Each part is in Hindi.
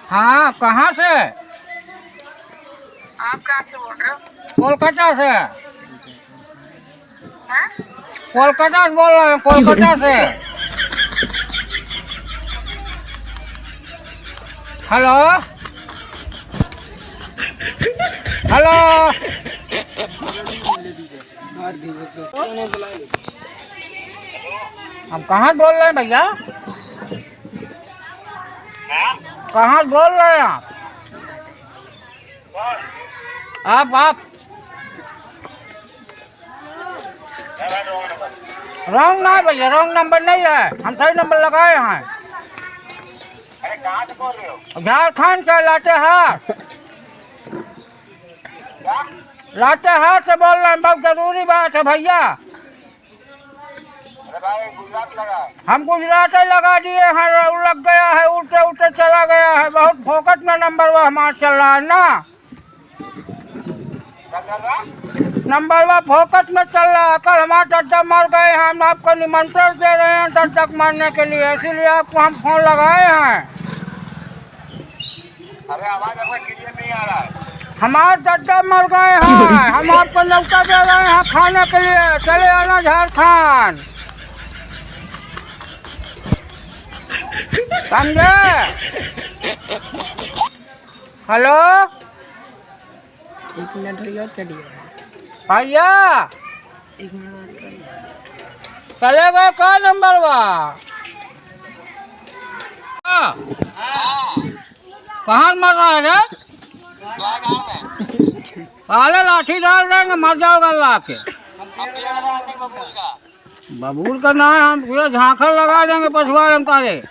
हाँ, कहाँ से? आप कहाँ से बोल रहे हो? कोलकाता से। हाँ? कोलकाता से बोल रहे हैं, कोलकाता से। Hello hello. हम कहाँ बोल रहे हैं भैया? कहाँ बोल रहे हैं आप? आप रॉन्ग ना भैया, रॉन्ग नंबर नहीं है, हम सही नंबर लगाए हैं। अरे कहाँ से बोल रहे हो? झारखंड से लातेहार। क्या? लातेहार से बोल रहे हैं, बहुत जरूरी बात है भैया। अरे भाई गुजरात लगा। हम गुजरात लगा दिए हैं, लग गया है, उल्टे उल्टे चला गया है, बहुत फोकट में नंबर वो हमारा चल रहा है ना। क्या कर रहा? नंबर वो फोकट में चल रहा है। कल हमारे दद्दा मर गए हैं, हम आपको निमंत्रण दे रहे हैं दद्दक मारने के लिए, इसीलिए आपको हम फोन लगाए हैं। अरे आवाज आपका क्लियर नहीं आ रहा है। हमारे दद्दा मर गए हैं, हम आपको न्योता दे रहे हैं खाने के लिए, चले आना झारखंड, समझे? हेलो एक मिनट भैया चलिए। भैया एक मिनट चलेगा का नंबर बा? कहाँ मर रहा है रे? गाँव में। पहले लाठी डाल देंगे, मर जाओगा ला के। अब पेड़ लगा देंगे बबूल का। बबूल का ना है, हम पूरा झांखर लगा देंगे पछुआ तारे।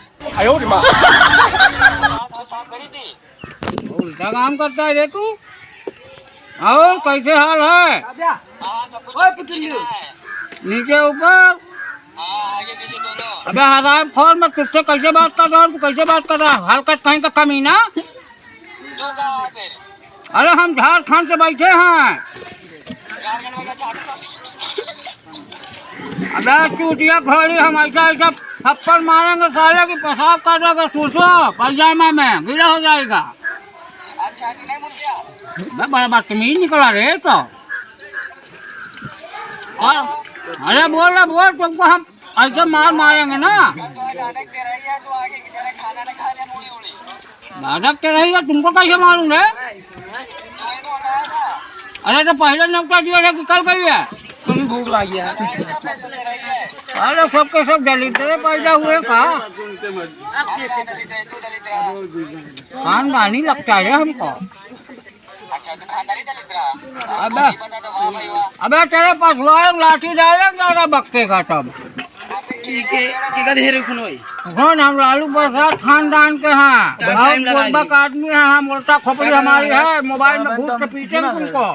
साफ करी थी। उल्टा काम करता है रे तू। और कैसे हाल है? हाँ सब कुछ ठीक है। नीचे ऊपर? हाँ आगे पीछे दोनों। अबे हराम खोर, मैं तुझसे कैसे बात कर रहा हूँ, तू कैसे बात कर रहा है? हरकत कहीं का कमी ना। जो कहा है फिर? अरे हम झारखंड से बैठे हैं। झारखंड में क्या चाहते हो? अबे चूतिया घोड़ी, हम ऐसा ऐसा थप्पड़ मारेंगे साले की पेशाब कर देगा, सूसो पैजामा में गीला हो जाएगा। अच्छा कि नहीं मुड़ गया? मैं बड़ा बदतमीज निकला रे तो। अरे बोल तुमको हम ऐसे मारेंगे ना। कल तो अचानक दे रही है, तो आगे की तरह खाना न खा लिया मूड़ी उड़ी। नाटक के रही है, तुमको कैसे मालूम रे? तुम्हें तो बताया था। अरे तो पहले न्योता दिया था कि कल गई है? तुम भूख लगी है। बताया था परसों दे रही है। अरे सबके सब दलित पैदा हुए का हम क्या दलित रहे, तू दलित रहा। खानदानी लगता है हमको। अच्छा तो खानदानी दलित रहा। अबे नहीं पता तो वाह भाई वाह। अबे तेरे पछुआ लाठी डालेंगे बक्के का तब। हम लालू प्रसाद खानदान के हैं, बहुत बुर्बक आदमी है हम, उल्टा खोपड़ी हमारी है, मोबाइल में घूस के पीछे तुमको।